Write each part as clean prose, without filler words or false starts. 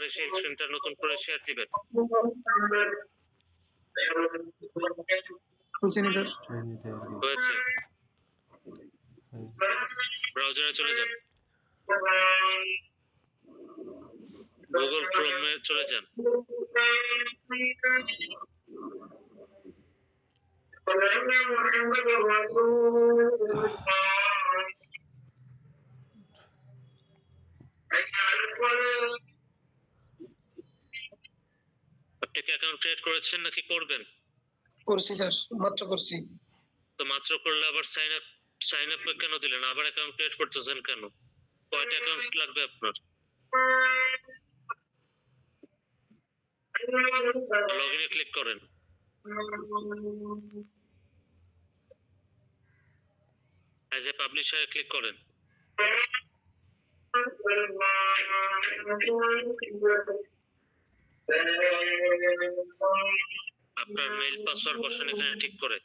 আবার সেই স্ক্রিনটা নতুন করে শেয়ার দিবেন। হয়েছে, ব্রাউজারে চলে যান, গুগল ক্রোমে চলে যান। আপনি কি অ্যাকাউন্ট ক্রিয়েট করেছেন নাকি করবেন? করছি স্যার, মাত্র করছি। তো মাত্র করলে আবার সাইন আপ কেন দিলেন? আবার অ্যাকাউন্ট ক্রিয়েট করতেছেন কেন? কয়টা অ্যাকাউন্ট লাগবে আপনার? লগইনে ক্লিক করেন। অ্যাজ এ পাবলিশারে ক্লিক করেন। আপনার মেইল পাসওয়ার্ড বসান এখানে ঠিক করে।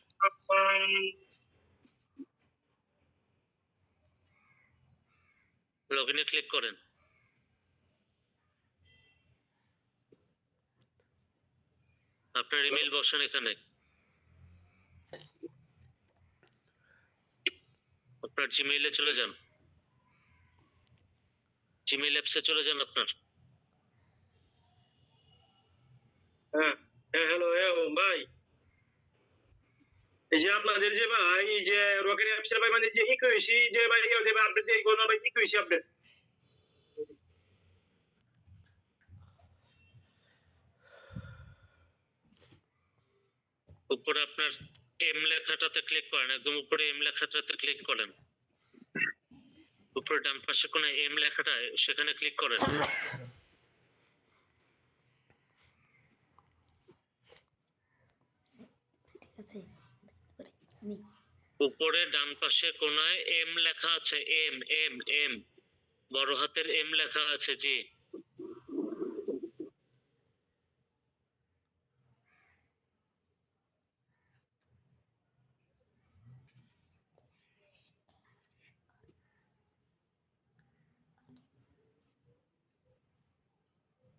লগইনে ক্লিক করেন। আপনার ইমেল বসান এখানে। আপনার জিমেইলে চলে যান, জিমেইল অ্যাপসে চলে যান আপনার। হ্যাঁ হ্যালো ভাই, এই যে আপনাদের যে ভাই এই যে রকেট অ্যাপসের ভাই মানে যে ইকুইসি যে ভাই দেবে আপডেট দিয়ে কোন ভাই ইকুইসি আপডেট উপরে আপনার এম লেখাটাতে ক্লিক করেন, একদম উপরে এম লেখাটাতে ক্লিক করেন। উপরে ডান পাশে কোন এম লেখাটা সেখানে ক্লিক করেন। উপরে ডান পাশে কোনায় এম লেখা আছে, এম এম এম বড় হাতের এম লেখা আছে। জি,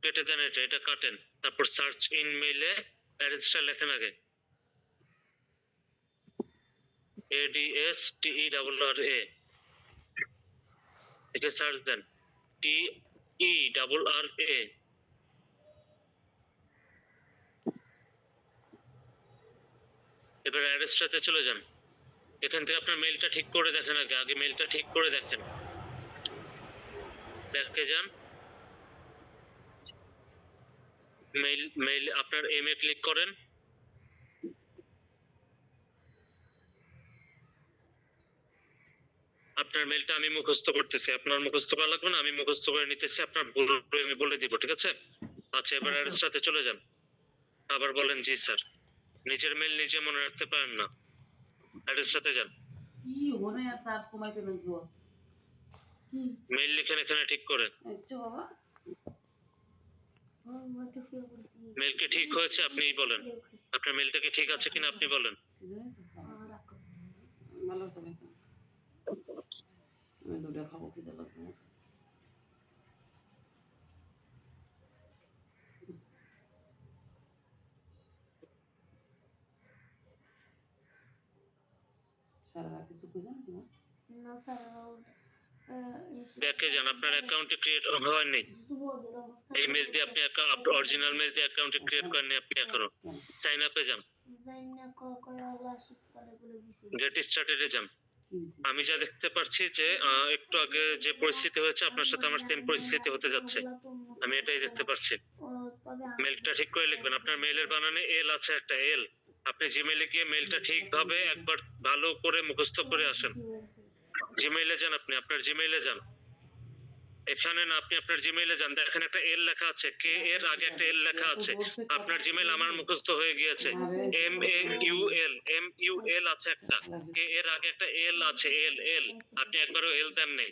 কেটে দেন, এটা কাটেন। তারপর সার্চ ইন মেইলে অ্যাড্রেসটা লেখেন আগে, ADSTERRA একে সার্চ দেন, TERRA। এবার অ্যাড্রেসটাতে চলে যান। এখান থেকে আপনার মেইলটা ঠিক করে দেখেন আগে, মেইলটা ঠিক করে দেখেন। ব্যাকে যান, মেইল আপনার এম এ ক্লিক করেন। আপনার মেইলটা আমি মুখস্থ করতেছি, আপনার মুখস্থ করা লাগবে না, আমি মুখস্থ করে নিতেছি, আপনার ভুল আমি বলে দিব, ঠিক আছে? আচ্ছা, এবার অ্যাড্রেসটাতে চলে যান, আবার বলেন জি স্যার। নিজের মেইল নিজে মনে রাখতে পারেন না, অ্যাড্রেসটাতে যান। কি ওরে স্যার সময় পেলেন তো কি মেইল লিখেন এখানে ঠিক করে। আচ্ছা বাবা, মেইল কি ঠিক হয়েছে আপনিই বলেন, আপনার মেইলটা কি ঠিক আছে কিনা আপনি বলেন। ভালো চলেছে। আমি দুটো খাবো, খিদে লাগছে। সারা কিছু খুঁজে না স্যার, ব্যাকে যান, আপনার অ্যাকাউন্টে ক্রিয়েট হয়নি। এই মেইল দিয়ে আপনি অরিজিনাল মেইল দিয়ে অ্যাকাউন্টে ক্রিয়েট করেননি আপনি এখনো। সাইন আপে যান, গেট স্টার্টেডে যান। আমি যা দেখতে পাচ্ছি যে একটু আগে যে পরিস্থিতি হয়েছে আপনার সাথে আমার সেম পরিস্থিতি হতে যাচ্ছে, আমি এটাই দেখতে পাচ্ছি। মেইলটা ঠিক করে লিখবেন, আপনার মেইলের বানানে এল আছে একটা এল। আপনি জিমেইলে গিয়ে মেইলটা ঠিকভাবে একবার ভালো করে মুখস্থ করে আসেন। জিমেইলে যান, আপনি আপনার জিমেইলে যান। এখানে না, আপনি আপনার জিমেইলে যান, দেখেন একটা এল লেখা আছে, কে এর আগে একটা এল লেখা আছে। আপনার জিমেইল আমার মুখস্থ হয়ে গিয়েছে, MAUL আছে একটা, কে এর আগে একটা এল আছে, এল এল। আপনি একবারও এল দেন নেই,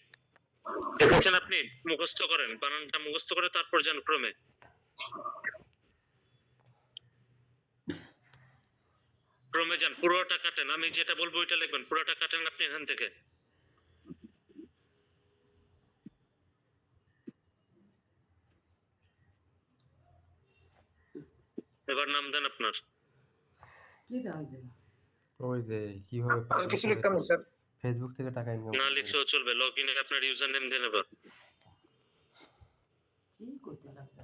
দেখেছেন? আপনি মুখস্থ করেন, বানানটা মুখস্থ করে তারপর যান ক্রমে। ক্রমে যান, পুরোটা কাটেন, আমি যেটা বলবো ওইটা লিখবেন, পুরোটা কাটেন আপনি এখান থেকে। এবার নাম দেন আপনার। কিটা হয়েছে ওই যে কিভাবে আর কিছু লিখতাম না স্যার। ফেসবুক থেকে টাকা ইনকাম না লিখলেও চলবে, লগ ইনে আপনার ইউজার নেম দেন। এবার কি করতে লাগছে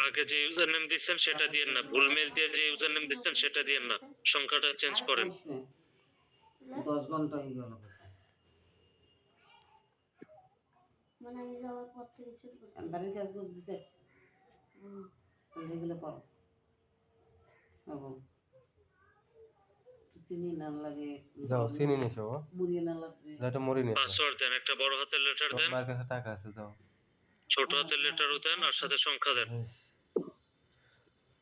আগে যে ইউজার নেম দিচ্ছেন সেটা দিয়েন না, ভুল মেল দিয়ে যে ইউজার নেম দিচ্ছেন সেটা দিয়েন না, সংখ্যাটা চেঞ্জ করেন। 10 ঘন্টা হয়ে গেল মানে আমি যাওয়ার পর থেকে শুরু করছি। বাড়ির কাজ বুঝ দিছে এগুলো করো এবং চিনি না লাগে যাও চিনি নিছো মুড়িয়ে না লাগবে যেটা মরি নিছো পাসওয়ার্ড দেন, একটা বড় হাতের লেটার দেন, তোমার কাছে টাকা আছে যাও ছোট হাতের লেটারও দেন, আর সাথে সংখ্যা দেন।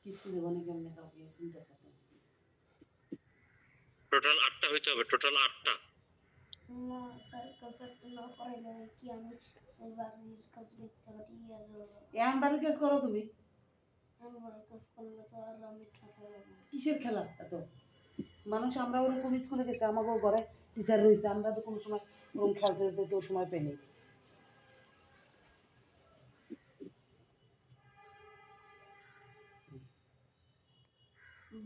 কিস্তি দেবো না কেমনে কাউকে চিন্তা করতে টোটাল 8টা হইতে হবে, টোটাল 8টা। না স্যার কাছে না করাইলে কি আমি বাড়ির কাজ করতে পারি আর এখন বাড়ির কাজ করো তুমি আমি বাড়ির কাজ করলে তো আর আমি খেতে পারবো না। কিসের খেলা এত মানুষ আমরা ওরকম স্কুলে গেছে আমাকেও ঘরে টিচার রয়েছে আমরা তো কোনো সময় ওরকম খেলতে যেতে সময় পাইনি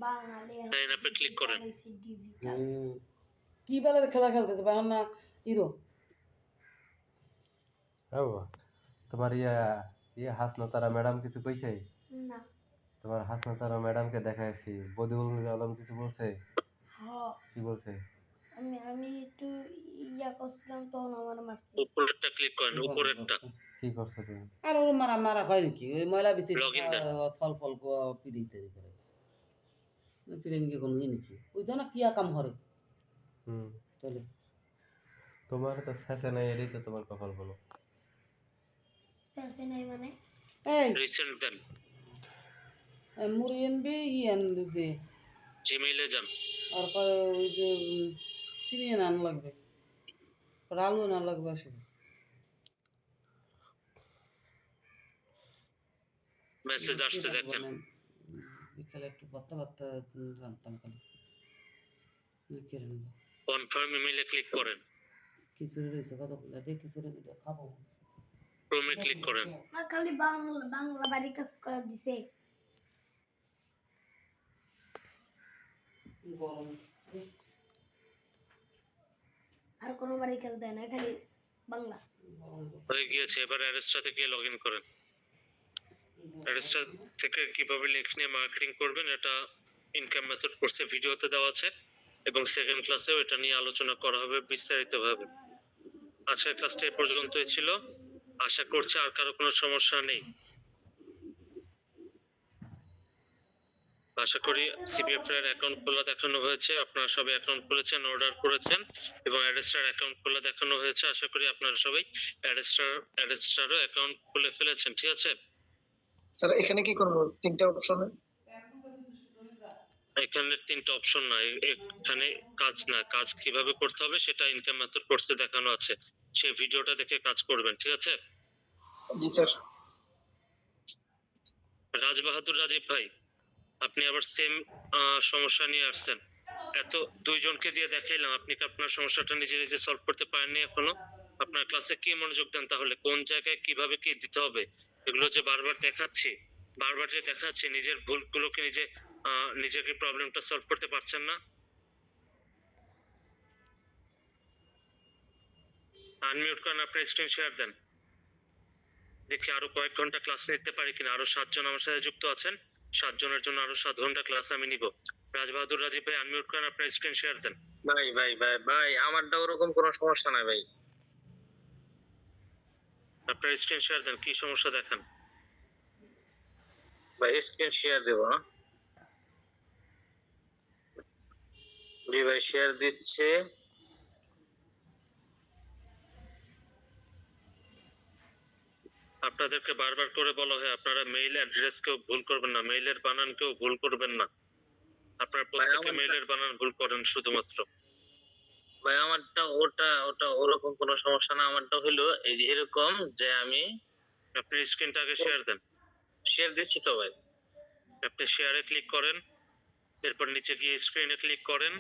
বাঙালি Sign up এ click করেন। ডিজিটাল কি বেলার খেলা খেলতেছে এখন না হিরো ও তোমার হাসনা তারা ম্যাডাম কিছু কইছে না তোমার হাসনা তারা ম্যাডামকে দেখাইছি বদিউল আলম কিছু বলছে হ্যাঁ কি বলছে আমি একটু ইয়া করছিলাম তখন আমার মারছে উপরেরটা ক্লিক করেন, উপরেরটা। কি করছো তুমি আর ওর মারা মারা হয় নাকি ওই ময়লা বেশি Login দেন। ফল ফল পিড়ি তৈরি করে পিড়ি নিয়ে কোনো ই নাকি ওই তো না কি কাম হরে হুম তাহলে তোমার তো শেষে নাই এটাই তো তোমার কপাল বলো সেলফি নাই মানে এই রিসেন্ট দেন, মুড়ি আনবে ই আনবে জিমেইলে যান, আর ওই যে চিনি আন লাগবে আলু না লাগবে আসলে মেসেজ আসতে দেখেন। বিকালে একটু ভর্তা ভর্তা রান্তাম খালি লিখে রাখবো কনফার্ম ইমেইলে ক্লিক করেন, খিচুড়ি রয়েছে কতগুলো দিয়ে খিচুড়ি দুটো খাবো ক্রোমে ক্লিক করেন। না খালি বাংলা বাংলা বাড়ির কাজ করে দিছে গরম আর কোনো বাড়ির কাজ দেয় না খালি বাংলা গরম হয়ে গিয়েছে, এবার অ্যারেস্টা থেকে লগ ইন করেন। অ্যারেস্টা থেকে কিভাবে লিঙ্ক নিয়ে মার্কেটিং করবেন এটা ইনকাম মেথড কোর্সে ভিডিওতে দেওয়া আছে, এবং সেকেন্ড ক্লাসেও এটা নিয়ে আলোচনা করা হবে বিস্তারিতভাবে। আজকের ক্লাসটা এই পর্যন্তই ছিল, আশা করছি আর কারো কোনো সমস্যা নেই। আশা করি সিপিএফ এর অ্যাকাউন্ট খোলা দেখানো হয়েছে, আপনারা সবাই অ্যাকাউন্ট খুলেছেন, অর্ডার করেছেন, এবং অ্যারেস্টার অ্যাকাউন্ট খোলা দেখানো হয়েছে। আশা করি আপনারা সবাই অ্যারেস্টারও অ্যাকাউন্ট খুলে ফেলেছেন, ঠিক আছে? স্যার এখানে কি করবো 3টা অপশনে এখানে 3টা অপশন না, এখানে কাজ না, কাজ কিভাবে করতে হবে সেটা ইনকাম মেথড কোর্সে দেখানো আছে, সেই ভিডিওটা দেখে কাজ করবেন, ঠিক আছে? জি স্যার রাজবাহাদুর রাজীব ভাই, আপনি আবার সেম সমস্যা নিয়ে আসছেন। এত দুইজনকে দিয়ে দেখাইলাম, আপনি কি আপনার সমস্যাটা নিজে নিজে সলভ করতে পারেননি এখনো? আপনার ক্লাসে কি মনোযোগ দেন তাহলে? কোন জায়গায় কিভাবে কি দিতে হবে এগুলো যে বারবার দেখাচ্ছি, বারবার যে দেখাচ্ছি, নিজের ভুলগুলোকে নিজেকে প্রবলেমটা সলভ করতে পারছেন না? আনমিউট করেন, আপনার স্ক্রিন শেয়ার দেন। দেখি আরো কয়েক ঘন্টা ক্লাস নিতে পারি কিনা। আরো 7 জন আমার সাথে যুক্ত আছেন, 7 জনের জন্য আরো 7 ঘন্টা ক্লাস আমি নিব। রাজবাহাদুর রাজীব ভাই আনমিউট করেন, আপনার স্ক্রিন শেয়ার দেন। ভাই আমারটা ওরকম কোনো সমস্যা নাই ভাই। আপনার স্ক্রিন শেয়ার দেন, কি সমস্যা দেখান? ভাই স্ক্রিন শেয়ার দেবো না? জি ভাই শেয়ার দিচ্ছে। আপনাদেরকে বারবার করে বলা হয় আপনারা মেইল অ্যাড্রেস কেও ভুল করবেন না, মেইলের বানান কেও ভুল করবেন না। আপনারা প্রত্যেকে মেইলের বানান ভুল করেন শুধুমাত্র। ভাই আমারটা ওটা ওটা ওরকম কোনো সমস্যা না, আমারটা হলো এই যে এরকম যে আমি আপনি স্ক্রিনটা আগে শেয়ার দেন। শেয়ার দিচ্ছি তো ভাই। আপনি শেয়ারে ক্লিক করেন, এরপর নিচে গিয়ে স্ক্রিনে ক্লিক করেন,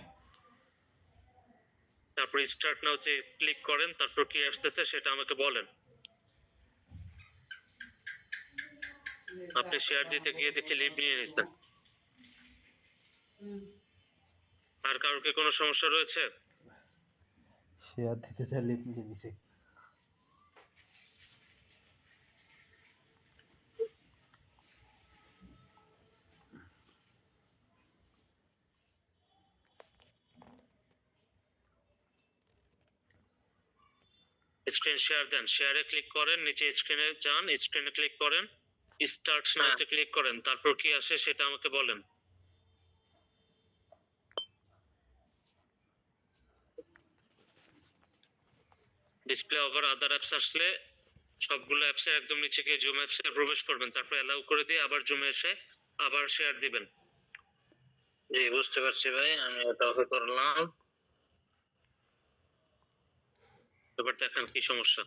তারপর স্টার্ট নাওতে ক্লিক করেন, তারপর কি আসতেছে সেটা আমাকে বলেন। আপনি শেয়ার দিতে গিয়ে দেখে লিভ নিয়ে নিছেন। আর কারোর কি কোনো সমস্যা রয়েছে? শেয়ার দিতে চাইলে নিয়ে নিছে। স্ক্রিন শেয়ার দেন, শেয়ারে ক্লিক করেন, নিচে স্ক্রিনে যান, স্ক্রিনে ক্লিক করেন, স্টার্ট নাওতে ক্লিক করেন, তারপর কি আসে সেটা আমাকে বলেন। ডিসপ্লে ওভার আদার অ্যাপস আসলে সবগুলো অ্যাপসের একদম নিচে গিয়ে জুম অ্যাপসে প্রবেশ করবেন, তারপর অ্যালাউ করে দিয়ে আবার জুমে এসে আবার শেয়ার দিবেন। জি বুঝতে পারছি ভাই, আমি এটা ওকে করলাম। এবার দেখেন কি সমস্যা।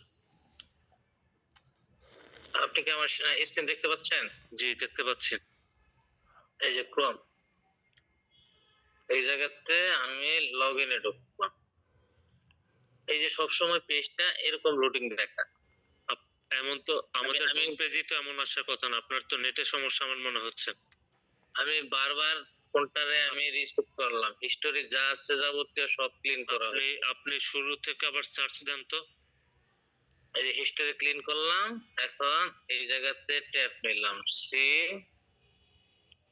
আপনি কি আমার স্ক্রিন দেখতে পাচ্ছেন? জি দেখতে পাচ্ছি। এই যে ক্রোম, এই জায়গাতে আমি লগ ইনে ঢুকলাম। এই যে সবসময় পেজটা এরকম লোডিং দেখা। এমন তো আমাদের আমি- হোম পেজই তো এমন আসার কথা না, আপনার তো নেটে সমস্যা আমার মনে হচ্ছে। আমি বারবার ফোনটারে আমি রিসেট করলাম, হিস্টোরি যা আছে যাবতীয় সব ক্লিন করা আপনি হয়েছে। আপনি শুরু থেকে আবার সার্চ দেন তো। এই যে হিস্টোরি ক্লিন করলাম, এখন এই জায়গাতে ট্যাপ নিলাম, C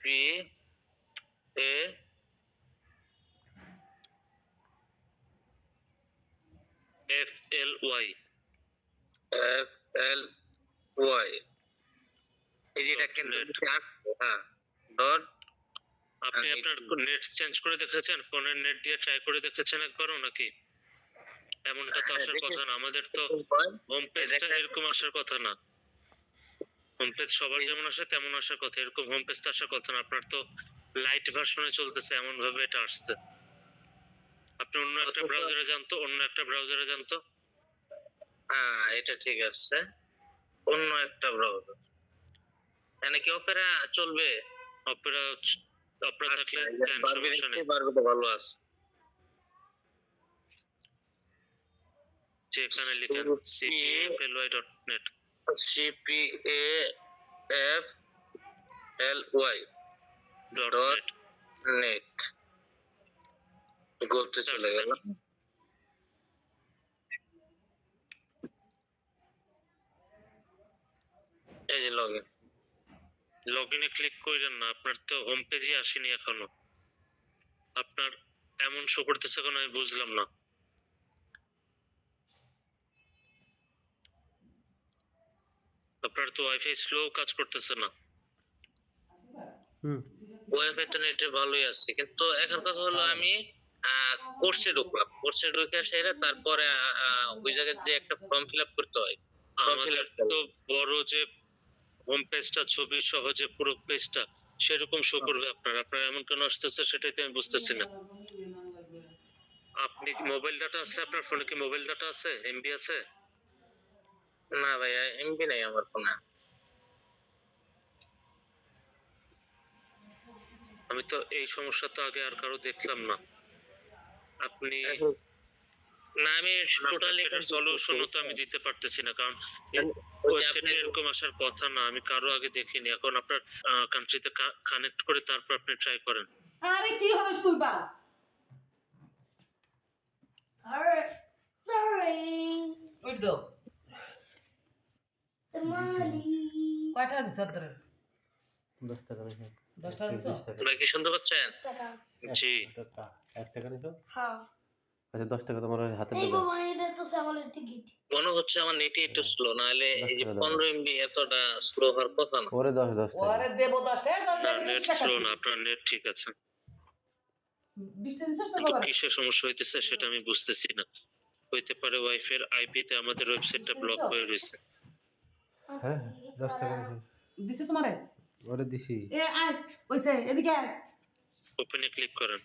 P A FLY F L Y. এই যে এটা Dot কিন্তু net। হ্যাঁ ডট। আপনি আমি আপনার নেট চেঞ্জ করে দেখেছেন, ফোনের নেট দিয়ে ট্রাই করে দেখেছেন একবারও নাকি? এমনটা তো হ্যাঁ, আসার দেখি। কথা না, আমাদের তো হোম পেজটা এরকম আসার কথা না। হোম পেজ সবার যেমন আসে তেমন আসার কথা, এরকম হোম পেজ তো আসার কথা না। আপনার তো লাইট ভার্সনে চলতেছে, এমন ভাবে এটা আসছে। আপনি অন্য একটা ব্রাউজারে যান তো, অন্য একটা ব্রাউজারে যান তো। হ্যাঁ এটা ঠিক আছে, অন্য একটা ব্রাউজার। মানে কি অপেরা চলবে? অপেরা অপেরা আচ্ছা, থাকলে এই যে দেন, বারবি সমস্যা নেই। দেখতে বারবি তো ভালো আছে। যে এখানে লিখেন cpfly.net। cpafly.net করতে চলে গেল। এই যে লগইন। লগইনে ক্লিক করেন না, আপনার তো হোম পেজই আসেনি এখনো। আপনার এমন শো করতেছে কেন আমি বুঝলাম না। আপনার তো ওয়াইফাই স্লো কাজ করতেছে না। হুম ওয়াইফাই তো নেটে ভালোই আছে, কিন্তু এখন কথা হলো আমি কোর্সে ঢুকলাম, কোর্সে ঢুকে সেরে তারপরে ওই জায়গায় যে একটা ফর্ম ফিল আপ করতে হয়। আমাদের তো বড় যে হোম পেজটা ছবি সহ যে পুরো পেজটা সেরকম শো করবে আপনার। আপনার এমন কেন আসতেছে সেটাই তো আমি বুঝতেছি না। আপনি কি মোবাইল ডাটা আছে আপনার ফোনে? কি মোবাইল ডাটা আছে, এমবি আছে? না ভাইয়া, এমবি নাই আমার ফোনে। আমি তো এই সমস্যা তো আগে আর কারো দেখলাম না। আপনি না আমি টোটালি সলিউশনও তো আমি দিতে পারতেছি না, কারণ ওয়েবসাইটে এরকম আসার কথা না, আমি কারো আগে দেখিনি। এখন আপনার কান্ট্রিতে কানেক্ট করে তারপর আপনি ট্রাই করেন। আরে কি হলো তুই বা? Sorry. ওই দাও। Somali. কয়টা দিছ তোরে? 10 টাকা নিছো। 10 টাকা দিছো? 20 টাকা। তোমরা কি শুনতে পাচ্ছেন? Taka. জি 1 টাকা নিছো? Ha. আচ্ছা 10 টাকা তোমার ওই হাতে এই দেবো। বাবা এটা তো সামালের টিকিট। মনে হচ্ছে আমার নেটই একটু স্লো, নাহলে এই যে দশ টাকা 15 এমবি এতটা স্লো হওয়ার কথা না। ওরে 10 টাকা। ওরে দেব 10 টাকা। না, নেট স্লো না, আপনার নেট ঠিক আছে। 20 টাকা দিছস তো কিন্তু বাবা? কিসের সমস্যা হইতেছে সেটা আমি বুঝতেছি না। হইতে পারে ওয়াইফাই এর আইপি তে আমাদের ওয়েবসাইটটা ব্লক হয়ে রয়েছে। হ্যাঁ 10 টাকা নিছো। দিছে তোমারে? ওরে দিছি। এ আয় ওইছে এদিকে আয়। ওপেনে ক্লিক করেন।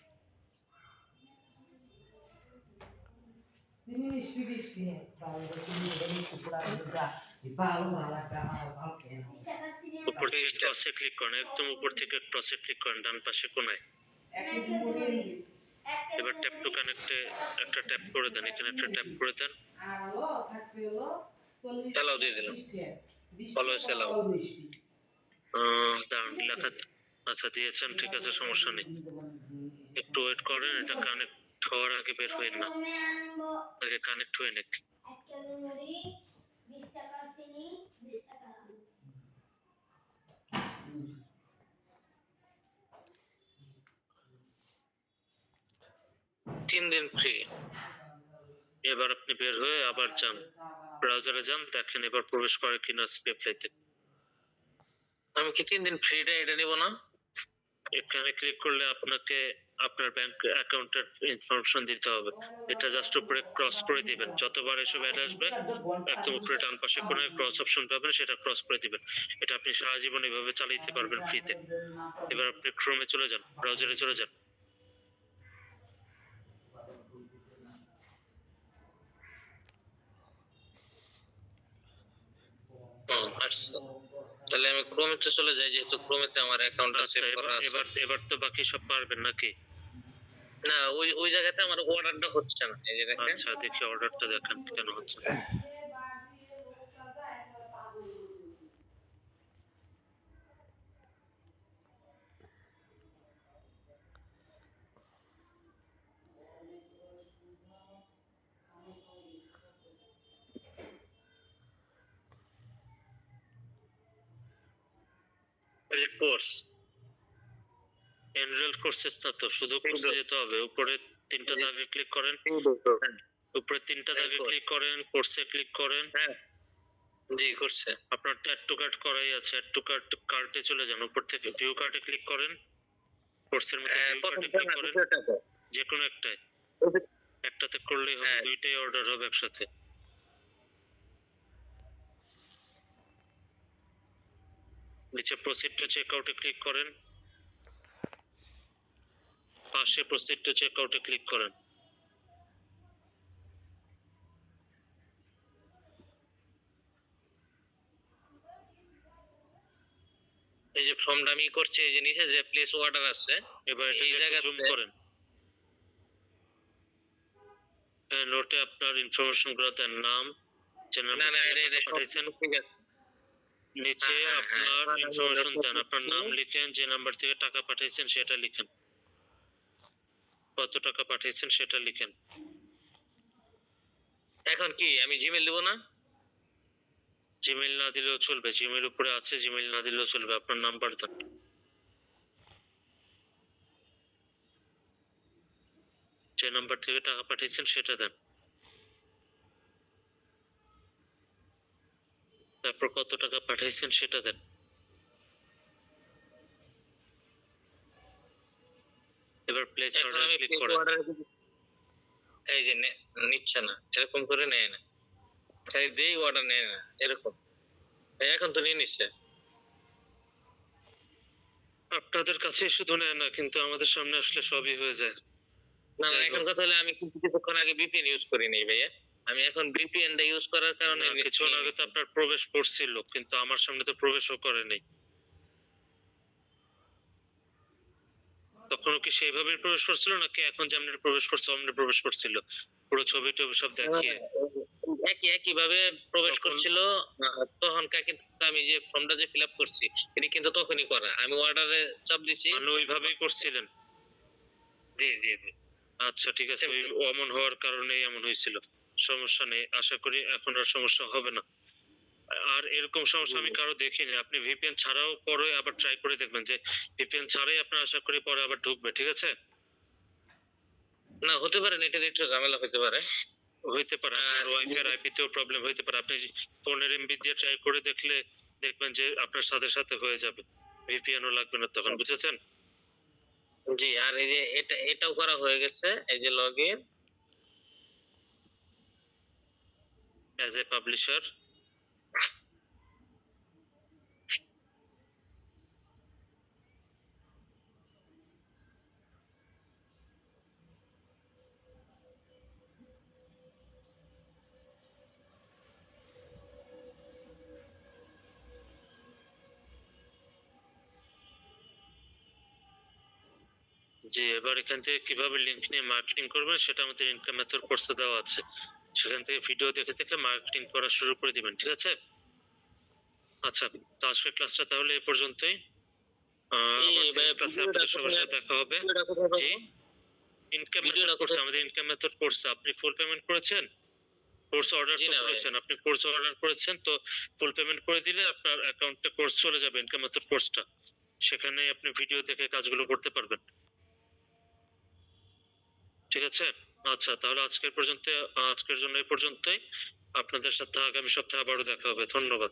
জিনিস ফিনিশ নিয়ে বাবা তুমি বলি কুকুরা দুটা ভালো ভালো ভালো কেন? উপর থেকে ক্রসে ক্লিক করেন, একদম উপর থেকে ক্রসে ক্লিক করেন ডান পাশে কোনায়। একটু করে এবার ট্যাপ টু কানেক্টে একটা ট্যাপ করে দেন, এখানে একটা ট্যাপ করে দেন। আর হলো থাকবে হলো 40 Allow দিয়ে দিলাম। 20 Always allow। দাঁড়ান লেখা, আচ্ছা দিয়েছেন, ঠিক আছে সমস্যা নেই। একটু ওয়েট করেন, এটা কানেক্ট হওয়ার আগে বের হইন না, প্রথমে আনবো আগে কানেক্ট হয়ে নিক। 1 কেজি মুড়ি, 20 টাকার চিনি, 20 টাকার আলু। 3 দিন ফ্রি। এবার আপনি বের হয়ে আবার যান, ব্রাউজারে যান, দেখেন এবার প্রবেশ করে কিনা স্পেপ্লাইতে। আমি কি 3 দিন ফ্রিটা এটা নিব না? এখানে ক্লিক করলে আপনাকে আপনার ব্যাংক অ্যাকাউন্টের ইনফরমেশন দিতে হবে। এটা জাস্ট উপরে ক্রস করে দিবেন, যতবার এসব অ্যাড আসবে একদম উপরে ডান পাশে কোনো ক্রস অপশন পাবেন, সেটা ক্রস করে দিবেন। এটা আপনি সারা জীবন এভাবে চালাতে পারবেন ফ্রিতে। এবার আপনি ক্রোমে চলে যান, ব্রাউজারে চলে যান। আচ্ছা, তাহলে আমি ক্রোমেতে চলে যাই, যেহেতু ক্রোমেতে আমার অ্যাকাউন্টটা আচ্ছা, সেভ করা আছে। এবার তো বাকি সব পারবেন নাকি? না, ওই জায়গাতে আমার অর্ডারটা হচ্ছে না, এই যে দেখেন। আচ্ছা, দেখি অর্ডারটা দেখেন কেন হচ্ছে না। কোর্স এনরোল কোর্সেস না তো, শুধু কোর্সে যেতে হবে। উপরে 3টা দাগে ক্লিক করেন, উপরে 3টা দাগে ক্লিক করেন, কোর্সে ক্লিক করেন। হ্যাঁ, জি করছে। আপনার তো অ্যাড টু কার্ট করাই আছে, অ্যাড টু কার্ট কার্টে চলে যান, উপর থেকে ভিউ কার্টে ক্লিক করেন, কোর্সের মধ্যে ভিউ কার্টে ক্লিক করেন, যে কোনো একটাই, একটাতে করলেই হবে, হ্যাঁ। দুইটাই অর্ডার হবে একসাথে। নিচে প্রসিড টু চেক আউটে ক্লিক করেন, পাশে প্রসিড টু চেক আউটে ক্লিক করেন। এই যে ফর্মটা আমি করছি, এই যে নিচে যে প্লেস অর্ডার আছে, এবার এই এটা জায়গাতে জুম করেন, নোটে আপনার ইনফরমেশন গুলো দেন, নাম, চ্যানেল না না, এটা পাঠাইছেন, ঠিক আছে। নিচে হ্যাঁ, হ্যাঁ, আপনার হ্যাঁ। ইনফরমেশন দেন, আপনার নাম লিখেন, যে নাম্বার থেকে টাকা পাঠাইছেন সেটা লিখেন, কত টাকা পাঠাইছেন সেটা লিখেন। এখন কি আমি জিমেল দেব না? জিমেইল না দিলেও চলবে, জিমেইল উপরে আছে, জিমেইল না দিলেও চলবে, আপনার নাম্বার দেন, যে নাম্বার থেকে টাকা পাঠিয়েছেন সেটা দেন, তারপর কত টাকা পাঠিয়েছেন সেটা দেন। এবার প্লেস এখন অর্ডার আমি ক্লিক প্লেস করেন। অর্ডার, এই যে নিচ্ছে না, এরকম করে নেয় না, চাই দেই অর্ডার নেয় না, এরকম। এখন তো নিয়ে নিচ্ছে। আপনাদের কাছে শুধু নেয় না, কিন্তু আমাদের সামনে আসলে সবই হয়ে যায়। না না, যাই এখন হোক। কথা হলে আমি কিন্তু কিছুক্ষণ আগে ভিপিএন ইউজ করি নাই ভাইয়া, আমি এখন ভিপিএন টা ইউজ করার কারণে না, কিছুক্ষণ আগে তো আপনার প্রবেশ করছিল, কিন্তু আমার সামনে তো প্রবেশও করেনি। তখনও কি সেইভাবে প্রবেশ করছিল, নাকি এখন যেমন প্রবেশ করছে অমনি প্রবেশ করছিল, পুরো ছবি টবি সব দেখিয়ে? একই ভাবে প্রবেশ তখন- করছিল। তখনকার কিন্তু আমি যে ফর্মটা যে ফিল আপ করছি, এটা কিন্তু তখনই করা, আমি অর্ডারে চাপ দিছি। মানে ওইভাবেই করছিলেন? জি জি জি। আচ্ছা, ঠিক আছে, ওই অমন হওয়ার কারণেই এমন হয়েছিল। সমস্যা নেই, আশা করি এখন আর সমস্যা হবে না। আর এরকম সমস্যা আমি কারো দেখিনি। আপনি ভিপিএন ছাড়াও পরে আবার ট্রাই করে দেখবেন, যে ভিপিএন ছাড়াই আপনার আশা করি পরে আবার ঢুকবে, ঠিক আছে? না, হতে পারে নেটের একটু ঝামেলা হতে পারে। হইতে পারে আপনার ওয়াইফাই আর আইপি তেও প্রবলেম হইতে পারে। আপনি 15 এমবি দিয়ে ট্রাই করে দেখলে দেখবেন যে আপনার সাথে সাথে হয়ে যাবে, ভিপিএনও লাগবে না তখন, বুঝেছেন? জি, আর এই যে এটাও করা হয়ে গেছে, এই যে লগইন অ্যাজ এ পাবলিশার। জি, এবার এখান থেকে কিভাবে লিংক নিয়ে মার্কেটিং করবেন সেটা আমাদের ইনকাম মেথড কোর্সে দেওয়া আছে, সেখান থেকে ভিডিও দেখে দেখে মার্কেটিং করা শুরু করে দিবেন, ঠিক আছে? আচ্ছা, তো আজকের ক্লাসটা তাহলে এই পর্যন্তই। এই আবার ভাই, ক্লাসে ভিডিওটা আপনাদের সবার সাথে দেখা হবে। ভিডিওটা কোথায় পাবো? জি, ইনকাম ভিডিওটা মেথড করছে, কোথায়? আমাদের ইনকাম মেথড করছে। আপনি ফুল পেমেন্ট করেছেন? কোর্স অর্ডার জি তো না ভাই। করেছেন, আপনি কোর্স অর্ডার করেছেন, তো ফুল পেমেন্ট করে দিলে আপনার অ্যাকাউন্টে কোর্স চলে যাবে, ইনকাম মেথড কোর্সটা। সেখানে আপনি ভিডিও দেখে কাজগুলো করতে পারবেন। ঠিক আছে? আচ্ছা, তাহলে আজকের জন্য এই পর্যন্তই। আপনাদের সাথে আগামী সপ্তাহে আবারও দেখা হবে। ধন্যবাদ।